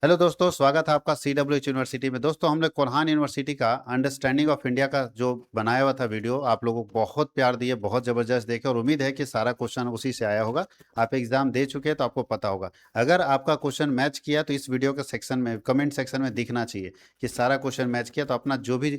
Hello दोस्तों, स्वागत है आपका CWH यूनिवर्सिटी में। दोस्तों, हम लोग कोल्हान यूनिवर्सिटी का अंडरस्टैंडिंग ऑफ इंडिया का जो बनाया हुआ था वीडियो, आप लोगों को बहुत प्यार दिए, बहुत ज़बरदस्त देखे और उम्मीद है कि सारा क्वेश्चन उसी से आया होगा। आप एग्जाम दे चुके हैं तो आपको पता होगा। अगर आपका क्वेश्चन मैच किया तो इस वीडियो के सेक्शन में, कमेंट सेक्शन में दिखना चाहिए कि सारा क्वेश्चन मैच किया। तो अपना जो भी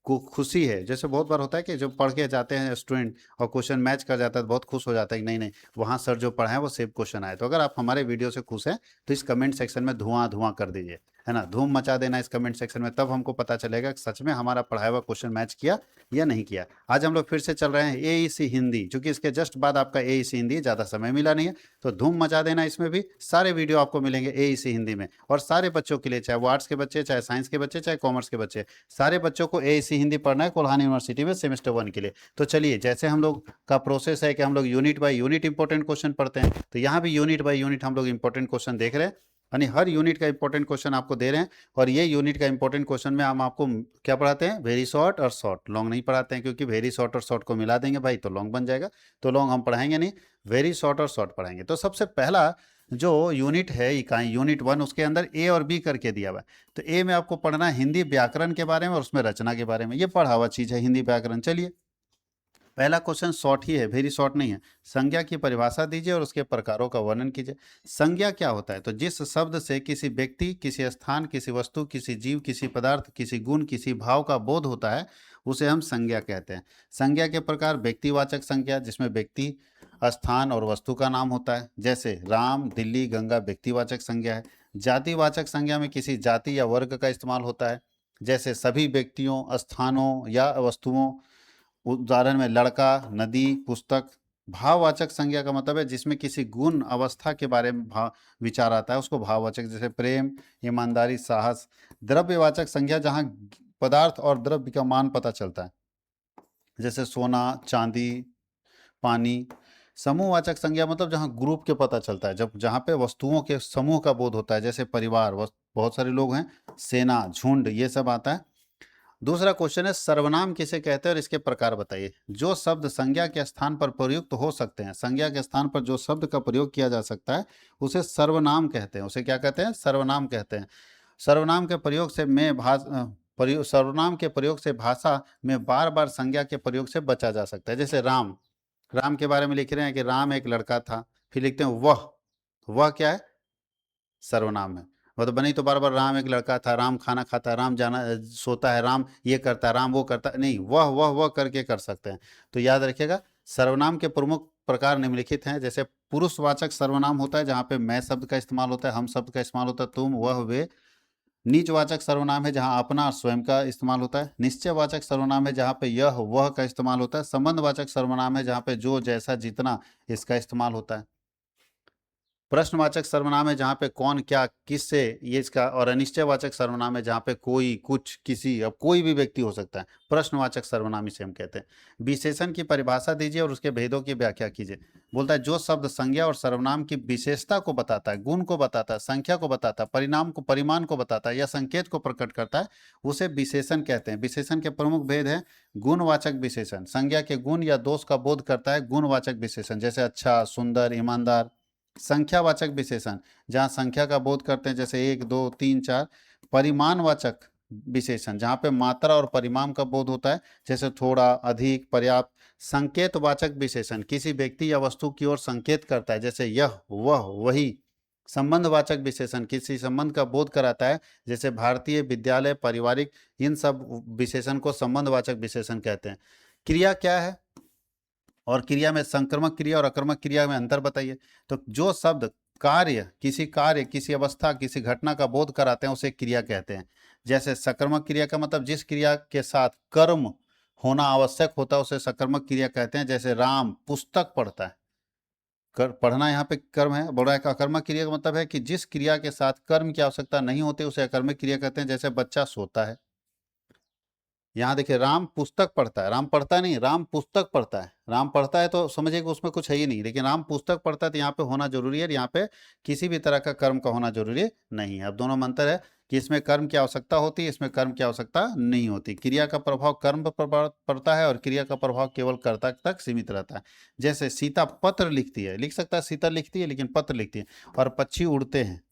खुशी है, जैसे बहुत बार होता है कि जो पढ़ के जाते हैं स्टूडेंट और क्वेश्चन मैच कर जाता है तो बहुत खुश हो जाता है कि नहीं नहीं, वहाँ सर जो पढ़ाए वो सेम क्वेश्चन आए। तो अगर आप हमारे वीडियो से खुश हैं तो इस कमेंट सेक्शन में धुआं धुआं कर दीजिए, है ना, धूम मचा देना इस कमेंट सेक्शन में, तब हमको पता चलेगा कि सच में हमारा पढ़ाया हुआ क्वेश्चन मैच किया या नहीं किया। आज हम लोग फिर से चल रहे हैं AEC हिंदी, क्योंकि इसके जस्ट बाद आपका AEC हिंदी, ज़्यादा समय मिला नहीं है तो धूम मचा देना। इसमें भी सारे वीडियो आपको मिलेंगे AEC हिंदी में, और सारे बच्चों के लिए, चाहे वो आर्ट्स के बच्चे, चाहे साइंस के बच्चे, चाहे कॉमर्स के बच्चे, सारे बच्चों को AEC हिंदी पढ़ना है कोल्हान यूनिवर्सिटी में सेमेस्टर 1 के लिए। तो चलिए, जैसे हम लोग का प्रोसेस है कि हम लोग unit by unit important question पढ़ते हैं, तो यहाँ भी यूनिट बाय यूनिट हम लोग इंपॉर्टेंट क्वेश्चन देख रहे हैं, यानी हर यूनिट का इंपॉर्टेंट क्वेश्चन आपको दे रहे हैं। और ये यूनिट का इंपॉर्टेंट क्वेश्चन में हम आपको क्या पढ़ाते हैं, वेरी शॉर्ट और शॉर्ट, लॉन्ग नहीं पढ़ाते हैं, क्योंकि वेरी शॉर्ट और शॉर्ट को मिला देंगे भाई तो लॉन्ग बन जाएगा। तो लॉन्ग हम पढ़ाएंगे नहीं, वेरी शॉर्ट और शॉर्ट पढ़ाएंगे। तो सबसे पहला जो यूनिट है इकाई यूनिट 1, उसके अंदर A और B करके दिया हुआ है। तो A में आपको पढ़ना है हिंदी व्याकरण के बारे में और उसमें रचना के बारे में, ये पढ़ा हुआ चीज़ है हिंदी व्याकरण। चलिए, पहला क्वेश्चन शॉर्ट ही है, वेरी शॉर्ट नहीं है। संज्ञा की परिभाषा दीजिए और उसके प्रकारों का वर्णन कीजिए। संज्ञा क्या होता है? तो जिस शब्द से किसी व्यक्ति, किसी स्थान, किसी वस्तु, किसी जीव, किसी पदार्थ, किसी गुण, किसी भाव का बोध होता है, उसे हम संज्ञा कहते हैं। संज्ञा के प्रकार: व्यक्तिवाचक संज्ञा, जिसमें व्यक्ति, स्थान और वस्तु का नाम होता है, जैसे राम, दिल्ली, गंगा व्यक्तिवाचक संज्ञा है। जातिवाचक संज्ञा में किसी जाति या वर्ग का इस्तेमाल होता है, जैसे सभी व्यक्तियों, स्थानों या वस्तुओं, उदाहरण में लड़का, नदी, पुस्तक। भाववाचक संज्ञा का मतलब है जिसमें किसी गुण, अवस्था के बारे में भाव विचार आता है, उसको भाववाचक, जैसे प्रेम, ईमानदारी, साहस। द्रव्यवाचक संज्ञा, जहाँ पदार्थ और द्रव्य का मान पता चलता है, जैसे सोना, चांदी, पानी। समूहवाचक संज्ञा मतलब जहाँ ग्रुप के पता चलता है, जब जहाँ पे वस्तुओं के समूह का बोध होता है, जैसे परिवार, बहुत सारे लोग हैं, सेना, झुंड, ये सब आता है। दूसरा क्वेश्चन है सर्वनाम किसे कहते हैं और इसके प्रकार बताइए। जो शब्द संज्ञा के स्थान पर प्रयुक्त हो सकते हैं, संज्ञा के स्थान पर जो शब्द का प्रयोग किया जा सकता है उसे सर्वनाम कहते हैं। उसे क्या कहते हैं? सर्वनाम कहते हैं। सर्वनाम के प्रयोग से सर्वनाम के प्रयोग से भाषा में बार बार संज्ञा के प्रयोग से बचा जा सकता है। जैसे राम, राम के बारे में लिख रहे हैं कि राम एक लड़का था, फिर लिखते हैं वह क्या है? सर्वनाम है। मतलब बनी तो बार बार राम एक लड़का था, राम खाना खाता है, राम जाना सोता है, राम ये करता है, राम वो करता है, नहीं, वह करके कर सकते हैं। तो याद रखिएगा, सर्वनाम के प्रमुख प्रकार निम्नलिखित हैं। जैसे पुरुषवाचक सर्वनाम होता है जहाँ पे मैं शब्द का इस्तेमाल होता है, हम शब्द का इस्तेमाल होता है, तुम, वह, वे। नीचवाचक सर्वनाम है जहाँ अपना और स्वयं का इस्तेमाल होता है। निश्चयवाचक सर्वनाम है जहाँ पे यह, वह का इस्तेमाल होता है। संबंधवाचक सर्वनाम है जहाँ पे जो, जैसा, जितना, इसका इस्तेमाल होता है। प्रश्नवाचक सर्वनाम है जहाँ पे कौन, क्या, किससे, ये इसका। और अनिश्चयवाचक सर्वनाम है जहाँ पे कोई, कुछ, किसी, अब कोई भी व्यक्ति हो सकता है। प्रश्नवाचक सर्वनाम इसे हम कहते हैं। विशेषण की परिभाषा दीजिए और उसके भेदों की व्याख्या कीजिए। बोलता है जो शब्द संज्ञा और सर्वनाम की विशेषता को बताता है, गुण को बताता है, संख्या को बताता है, परिणाम को, परिमाण को बताता है या संकेत को प्रकट करता है, उसे विशेषण कहते हैं। विशेषण के प्रमुख भेद है: गुणवाचक विशेषण, संज्ञा के गुण या दोष का बोध करता है, गुणवाचक विशेषण, जैसे अच्छा, सुंदर, ईमानदार। संख्यावाचक विशेषण, जहाँ संख्या का बोध करते हैं, जैसे 1, 2, 3, 4। परिमाणवाचक विशेषण, जहाँ पे मात्रा और परिमाण का बोध होता है, जैसे थोड़ा, अधिक, पर्याप्त। संकेतवाचक विशेषण, किसी व्यक्ति या वस्तु की ओर संकेत करता है, जैसे यह, वह, वही। संबंधवाचक विशेषण, किसी संबंध का बोध कराता है, जैसे भारतीय, विद्यालय, पारिवारिक। इन सब विशेषण को संबंधवाचक विशेषण कहते हैं। क्रिया क्या है और क्रिया में संक्रमक क्रिया और आक्रामक क्रिया में अंतर बताइए। तो जो शब्द कार्य, किसी अवस्था, किसी घटना का बोध कराते हैं उसे क्रिया कहते हैं। जैसे सकर्मक क्रिया का मतलब जिस क्रिया के साथ कर्म होना आवश्यक होता है उसे सकर्मक क्रिया कहते हैं। जैसे राम पुस्तक पढ़ता है, पढ़ना यहाँ पे कर्म है। बोला है अकर्मक क्रिया का मतलब है कि जिस क्रिया के साथ कर्म की आवश्यकता नहीं होती उसे अकर्मक क्रिया कहते हैं। जैसे बच्चा सोता है। यहाँ देखिए, राम पुस्तक पढ़ता है, राम पढ़ता नहीं, राम पुस्तक पढ़ता है। राम पढ़ता है तो समझिए कि उसमें कुछ है ही नहीं, लेकिन राम पुस्तक पढ़ता है तो यहाँ पे होना जरूरी है, यहाँ पे किसी भी तरह का कर्म का होना जरूरी नहीं है। अब दोनों में अंतर है कि इसमें कर्म की आवश्यकता होती है, इसमें कर्म की आवश्यकता नहीं होती। क्रिया का प्रभाव कर्म पर पड़ता है और क्रिया का प्रभाव केवल कर्ता तक सीमित रहता है। जैसे सीता पत्र लिखती है, लिख सकता है सीता लिखती है, लेकिन पत्र लिखती है। और पक्षी उड़ते हैं,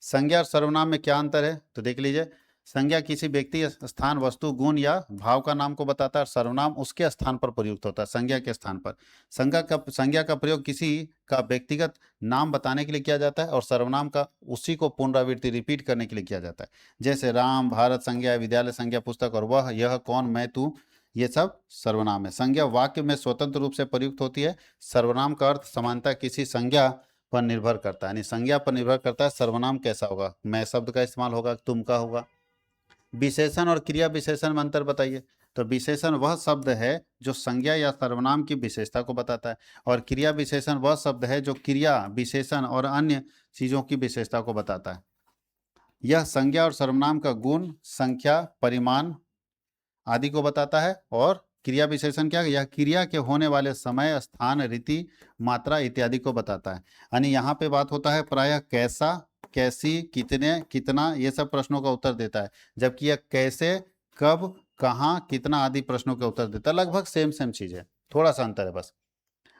संज्ञा और सर्वनाम में क्या अंतर है तो देख लीजिए। संज्ञा किसी व्यक्ति, स्थान, वस्तु, गुण या भाव का नाम को बताता है। सर्वनाम उसके स्थान पर प्रयुक्त होता है, संज्ञा के स्थान पर। संज्ञा का प्रयोग किसी का व्यक्तिगत नाम बताने के लिए किया जाता है और सर्वनाम का उसी को पुनरावृत्ति रिपीट करने के लिए किया जाता है। जैसे राम, भारत संज्ञा, विद्यालय संज्ञा, पुस्तक और वह, यह, कौन, मैं, तू, ये सब सर्वनाम है। संज्ञा वाक्य में स्वतंत्र रूप से प्रयुक्त होती है। सर्वनाम का अर्थ समानता किसी संज्ञा पर निर्भर करता है, यानी संज्ञा पर निर्भर करता है। सर्वनाम कैसा होगा, मैं शब्द का इस्तेमाल होगा, तुम का होगा। विशेषण और क्रिया विशेषण में अंतर बताइए। तो विशेषण वह शब्द है जो संज्ञा या सर्वनाम की विशेषता को बताता है, और क्रिया विशेषण वह शब्द है जो क्रिया, विशेषण और अन्य चीजों की विशेषता को बताता है। यह संज्ञा और सर्वनाम का गुण, संख्या, परिमाण आदि को बताता है। और क्रिया विशेषण क्या है, यह क्रिया के होने वाले समय, स्थान, रीति, मात्रा इत्यादि को बताता है। यानी यहाँ पे बात होता है प्रायः कैसा, कैसी, कितने, कितना, ये सब प्रश्नों का उत्तर देता है, जबकि यह कैसे, कब, कहाँ, कितना आदि प्रश्नों के उत्तर देता है। लगभग सेम सेम चीज है, थोड़ा सा अंतर है बस।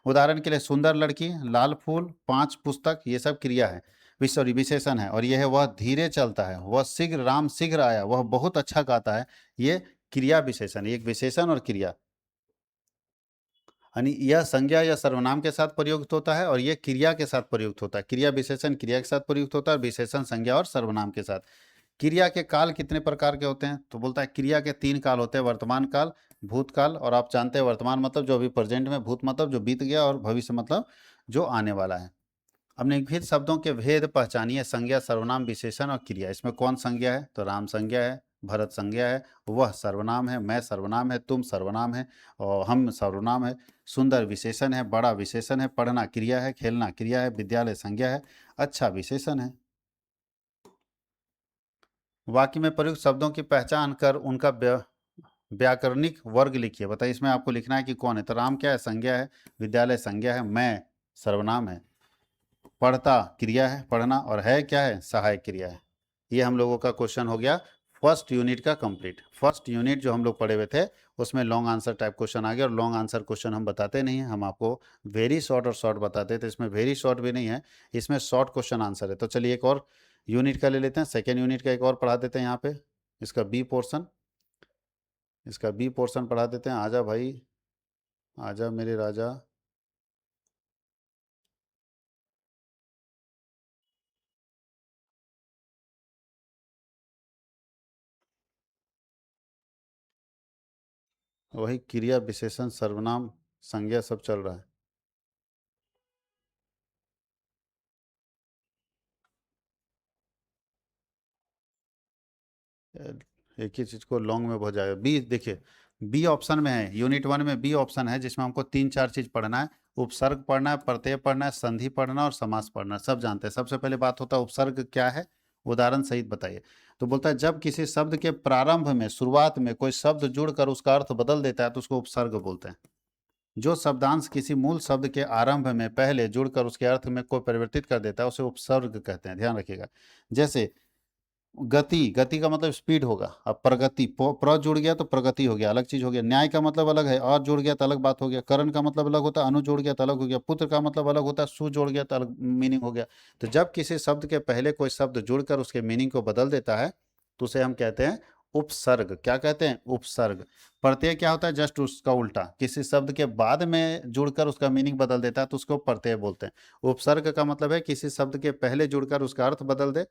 उदाहरण के लिए सुंदर लड़की, लाल फूल, 5 पुस्तक, ये सब क्रिया है, सॉरी विशेषण है। और यह है वह धीरे चलता है, वह शीघ्र, राम शीघ्र आया, वह बहुत अच्छा गाता है, ये क्रिया विशेषण। एक विशेषण और क्रिया, यानी यह संज्ञा या सर्वनाम के साथ प्रयुक्त होता है और यह क्रिया के साथ प्रयुक्त होता है। क्रिया विशेषण क्रिया के साथ प्रयुक्त होता है, विशेषण संज्ञा और सर्वनाम के साथ। क्रिया के काल कितने प्रकार के होते हैं तो बोलता है क्रिया के 3 काल होते हैं, वर्तमान काल, भूतकाल, और आप जानते हैं वर्तमान मतलब जो अभी प्रेजेंट में, भूत मतलब जो बीत गया, और भविष्य मतलब जो आने वाला है। अब निम्नलिखित शब्दों के भेद पहचानिए। संज्ञा, सर्वनाम, विशेषण और क्रिया। इसमें कौन संज्ञा है तो राम संज्ञा है, भरत संज्ञा है, वह सर्वनाम है, मैं सर्वनाम है, तुम सर्वनाम है, और हम सर्वनाम है। सुंदर विशेषण है, बड़ा विशेषण है, पढ़ना क्रिया है, खेलना क्रिया है, विद्यालय संज्ञा है, अच्छा विशेषण है। वाक्य में प्रयुक्त शब्दों की पहचान कर उनका व्याकरणिक वर्ग लिखिए। बताइए इसमें आपको लिखना है कि कौन है। तो राम क्या है, संज्ञा है, विद्यालय संज्ञा है, मैं सर्वनाम है, पढ़ता क्रिया है, पढ़ना, और है क्या है, सहायक क्रिया है। ये हम लोगों का क्वेश्चन हो गया फर्स्ट यूनिट का कंप्लीट। फर्स्ट यूनिट जो हम लोग पढ़े हुए थे उसमें लॉन्ग आंसर टाइप क्वेश्चन आ गया, और लॉन्ग आंसर क्वेश्चन हम बताते नहीं हैं, हम आपको वेरी शॉर्ट और शॉर्ट बताते थे। इसमें वेरी शॉर्ट भी नहीं है, इसमें शॉर्ट क्वेश्चन आंसर है। तो चलिए एक और यूनिट का ले लेते हैं, सेकेंड यूनिट का एक और पढ़ा देते हैं यहाँ पे। इसका बी पोर्शन, इसका बी पोर्शन पढ़ा देते हैं। आजा भाई, आजा मेरे राजा। वही क्रिया विशेषण सर्वनाम संज्ञा सब चल रहा है। एक ही चीज को लॉन्ग में हो जाएगा। बी देखिए, बी ऑप्शन में है, यूनिट 1 में बी ऑप्शन है जिसमें हमको 3-4 चीज पढ़ना है। उपसर्ग पढ़ना है, प्रत्यय पढ़ना है, संधि पढ़ना और समास पढ़ना है। सब जानते हैं। सबसे पहले बात होता है उपसर्ग क्या है, उदाहरण सहित बताइए। तो बोलता है जब किसी शब्द के प्रारंभ में, शुरुआत में कोई शब्द जुड़कर उसका अर्थ बदल देता है तो उसको उपसर्ग बोलते हैं। जो शब्दांश किसी मूल शब्द के आरंभ में पहले जुड़कर उसके अर्थ में कोई परिवर्तित कर देता है उसे उपसर्ग कहते हैं, ध्यान रखिएगा। जैसे गति, गति का मतलब स्पीड होगा। अब प्रगति, प्र जुड़ गया तो प्रगति हो गया, अलग चीज हो गया। न्याय का मतलब अलग है, और जुड़ गया तो अलग बात हो गया। करण का मतलब अलग होता है, अनु जुड़ गया तो अलग हो गया। पुत्र का मतलब अलग होता है, सु जोड़ गया तो अलग मीनिंग हो गया। तो जब किसी शब्द के पहले कोई शब्द जुड़कर उसके मीनिंग को बदल देता है तो उसे हम कहते हैं उपसर्ग। क्या कहते हैं, उपसर्ग। प्रत्यय क्या होता है, जस्ट उसका उल्टा, किसी शब्द के बाद में जुड़कर उसका मीनिंग बदल देता है तो उसको प्रत्यय बोलते हैं। उपसर्ग का मतलब है किसी शब्द के पहले जुड़कर उसका अर्थ बदल दे।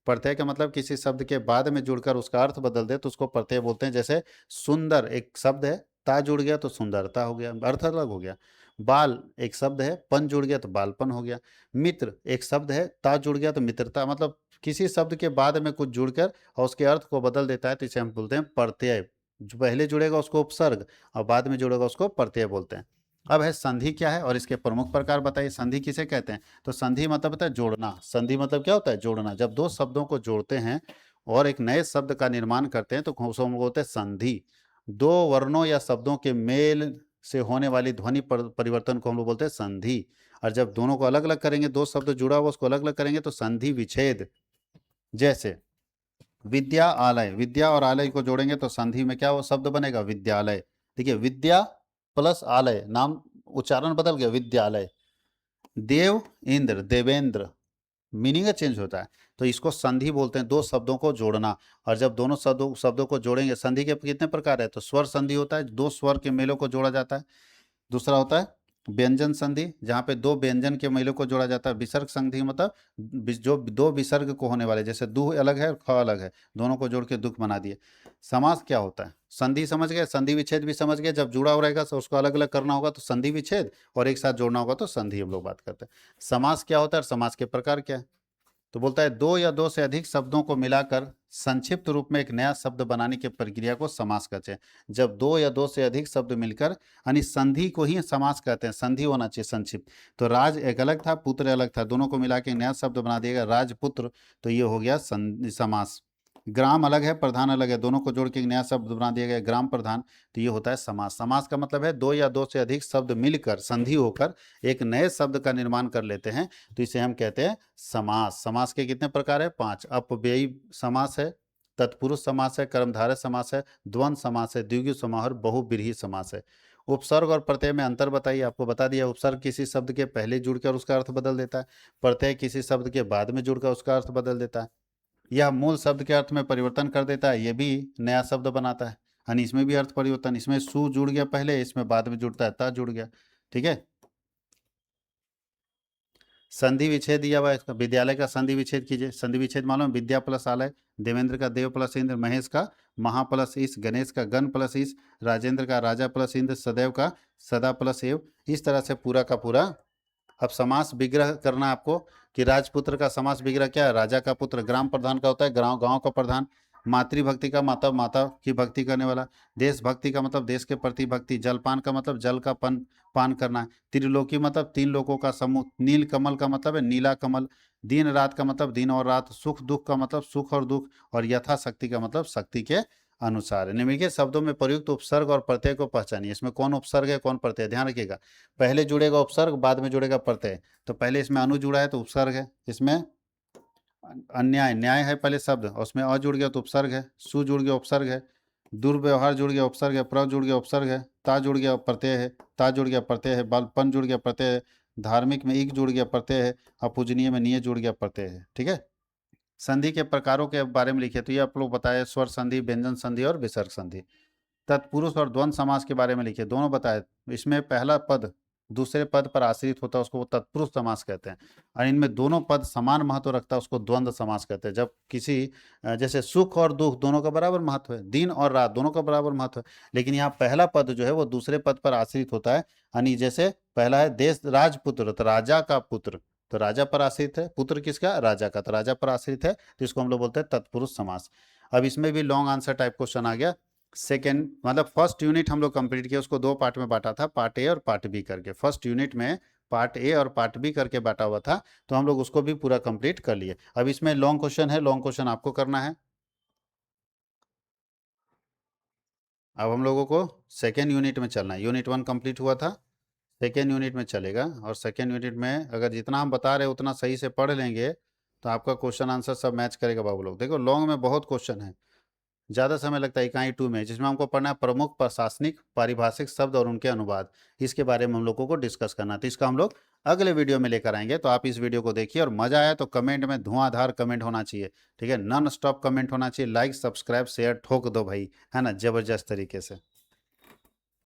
प्रत्यय का मतलब किसी शब्द के बाद में जुड़कर उसका अर्थ बदल दे तो उसको प्रत्यय बोलते हैं। जैसे सुंदर एक शब्द है, ता जुड़ गया तो सुंदरता हो गया, अर्थ अलग हो गया। बाल एक शब्द है, पन जुड़ गया तो बालपन हो गया। मित्र एक शब्द है, ता जुड़ गया तो मित्रता, मतलब किसी शब्द के बाद में कुछ जुड़कर और उसके अर्थ को बदल देता है तो इसे हम बोलते हैं प्रत्यय। जो पहले जुड़ेगा उसको उपसर्ग और बाद में जुड़ेगा उसको प्रत्यय बोलते हैं। अब है संधि क्या है और इसके प्रमुख प्रकार बताइए। संधि किसे कहते हैं तो संधि मतलब होता है जोड़ना। संधि मतलब क्या होता है, जोड़ना। जब दो शब्दों को जोड़ते हैं और एक नए शब्द का निर्माण करते हैं तो उसको हम बोलते हैं संधि। दो वर्णों या शब्दों के मेल से होने वाली ध्वनि परिवर्तन को हम लोग बोलते हैं संधि। और जब दोनों को अलग अलग करेंगे, दो शब्द जुड़ा हुआ उसको अलग अलग करेंगे तो संधि विच्छेद। जैसे विद्या आलय, विद्या और आलय को जोड़ेंगे तो संधि में क्या वो शब्द बनेगा, विद्यालय। देखिए विद्या प्लस आलय, नाम उच्चारण बदल गया, विद्यालय। देव इंद्र, देवेंद्र। मीनिंग चेंज होता है। तो इसको संधि बोलते हैं, दो शब्दों को जोड़ना। और जब दोनों शब्दों को जोड़ेंगे, संधि के कितने प्रकार है, तो स्वर संधि होता है, दो स्वर के मेलों को जोड़ा जाता है। दूसरा होता है व्यंजन संधि, जहाँ पे दो व्यंजन के मेलों को जोड़ा जाता है। विसर्ग संधि मतलब जो दो विसर्ग को होने वाले, जैसे दू अलग है और ख अलग है, दोनों को जोड़ के दुख बना दिए। समास क्या होता है, संधि समझ गए, संधि विच्छेद भी समझ गए। जब जुड़ा हुआ रहेगा तो उसको अलग अलग करना होगा तो संधि विच्छेद, और एक साथ जोड़ना होगा तो संधि हम लोग बात करते हैं। समास क्या होता है और समास के प्रकार क्या है, तो बोलता है दो या दो से अधिक शब्दों को मिलाकर संक्षिप्त रूप में एक नया शब्द बनाने की प्रक्रिया को समास कहते हैं। जब दो या दो से अधिक शब्द मिलकर, यानी संधि को ही समास कहते हैं, संधि होना चाहिए संक्षिप्त। तो राज एक अलग था, पुत्र अलग था, दोनों को मिला के नया शब्द बना दिएगा राजपुत्र, तो ये हो गया समास। ग्राम अलग है, प्रधान अलग है, दोनों को जोड़ के एक नया शब्द बना दिया गया ग्राम प्रधान, तो ये होता है समास। समास का मतलब है दो या दो से अधिक शब्द मिलकर संधि होकर एक नए शब्द का निर्माण कर लेते हैं, तो इसे हम कहते हैं समास। समास के कितने प्रकार है, 5। अपव्ययी समास है, तत्पुरुष समास है, कर्मधारय समास है, द्वंद्व समास है, द्विगु समास और बहुव्रीहि समास है। उपसर्ग और प्रत्यय में अंतर बताइए, आपको बता दिया। उपसर्ग किसी शब्द के पहले जुड़कर उसका अर्थ बदल देता है, प्रत्यय किसी शब्द के बाद में जुड़कर उसका अर्थ बदल देता है। यह मूल शब्द के अर्थ में परिवर्तन कर देता है, ये भी नया शब्द बनाता है, यानी इसमें भी अर्थ परिवर्तन। इसमें सु जुड़ गया पहले, इसमें बाद में जुड़ता है ता जुड़ गया, ठीक है। संधि विच्छेद दिया हुआ है इसका, विद्यालय का संधि विच्छेद कीजिए। संधि विच्छेद मालूम, विद्या प्लस आलय, देवेंद्र का देव प्लस इंद्र, महेश का महा प्लस ईश, गणेश का गण प्लस ईश, राजेंद्र का राजा प्लस इंद्र, सदैव का सदा प्लस एव। इस तरह से पूरा का पूरा। अब समास विग्रह करना आपको, कि राजपुत्र का समास विग्रह क्या है, राजा का पुत्र। ग्राम प्रधान का होता है गांव, गांव का प्रधान। मातृभक्ति का मतलब माता की भक्ति करने वाला। देशभक्ति का मतलब देश के प्रति भक्ति। जलपान का मतलब जल का पान करना है। त्रिलोकी मतलब तीन लोकों का समूह। नील कमल का मतलब है नीला कमल। दिन रात का मतलब दिन और रात। सुख दुख का मतलब सुख और दुख। और यथाशक्ति का मतलब शक्ति के अनुसार। निम्नलिखित शब्दों में प्रयुक्त उपसर्ग और प्रत्यय को पहचानिए। इसमें कौन उपसर्ग है कौन प्रत्यय, ध्यान रखिएगा। पहले जुड़ेगा उपसर्ग, बाद में जुड़ेगा प्रत्यय। तो पहले इसमें अनु जुड़ा है तो उपसर्ग है। इसमें अन्याय, न्याय है पहले शब्द, और उसमें अ जुड़ गया तो उपसर्ग है। सु जुड़ गया उपसर्ग है। दुर्व्यवहार जुड़ गया उपसर्ग है। प्र जुड़ गया उपसर्ग है। ता जुड़ गया प्रत्यय है। ता जुड़ गया प्रत्यय है। बालपन जुड़ गया प्रत्यय है। धार्मिक में इक जुड़ गया प्रत्यय है। अपूजनीय में निय जुड़ गया प्रत्यय है, ठीक है। संधि के प्रकारों के बारे में लिखे, तो ये आप लोग बताए, स्वर संधि, व्यंजन संधि और विसर्ग संधि। तत्पुरुष और द्वंद्व समास के बारे में लिखे, दोनों बताए। इसमें पहला पद दूसरे पद पर आश्रित होता है, उसको वो तत्पुरुष समास कहते हैं। और इनमें दोनों पद समान महत्व रखता है, उसको द्वंद्व समास कहते हैं। जब किसी जैसे सुख और दुख दोनों का बराबर महत्व है, दिन और रात दोनों का बराबर महत्व है, लेकिन यहाँ पहला पद जो है वो दूसरे पद पर आश्रित होता है। यानी जैसे पहला है देश राजपुत्र, तो राजा का पुत्र, तो राजा पर आश्रित है। पुत्र किसका, राजा का, तो राजा पर आश्रित है, तो इसको हम लोग बोलते हैं तत्पुरुष समास। अब इसमें भी लॉन्ग आंसर टाइप क्वेश्चन आ गया। सेकेंड मतलब फर्स्ट यूनिट हम लोग कंप्लीट किया, उसको दो पार्ट में बांटा था, पार्ट ए और पार्ट बी करके। फर्स्ट यूनिट में पार्ट ए और पार्ट बी करके बांटा हुआ था, तो हम लोग उसको भी पूरा कंप्लीट कर लिए। अब इसमें लॉन्ग क्वेश्चन है, लॉन्ग क्वेश्चन आपको करना है। अब हम लोगों को सेकेंड यूनिट में चलना है। यूनिट 1 कंप्लीट हुआ था, सेकेंड यूनिट में चलेगा। और सेकेंड यूनिट में अगर जितना हम बता रहे हैं उतना सही से पढ़ लेंगे तो आपका क्वेश्चन आंसर सब मैच करेगा बाबू लोग। देखो लॉन्ग में बहुत क्वेश्चन है, ज़्यादा समय लगता है इकाई 2 में, जिसमें हमको पढ़ना है प्रमुख प्रशासनिक पारिभाषिक शब्द और उनके अनुवाद। इसके बारे में हम लोगों को डिस्कस करना है, तो इसका हम लोग अगले वीडियो में लेकर आएंगे। तो आप इस वीडियो को देखिए, और मजा आया तो कमेंट में धुआंधार कमेंट होना चाहिए, ठीक है, नॉन स्टॉप कमेंट होना चाहिए। लाइक सब्सक्राइब शेयर ठोक दो भाई, है ना, जबरदस्त तरीके से।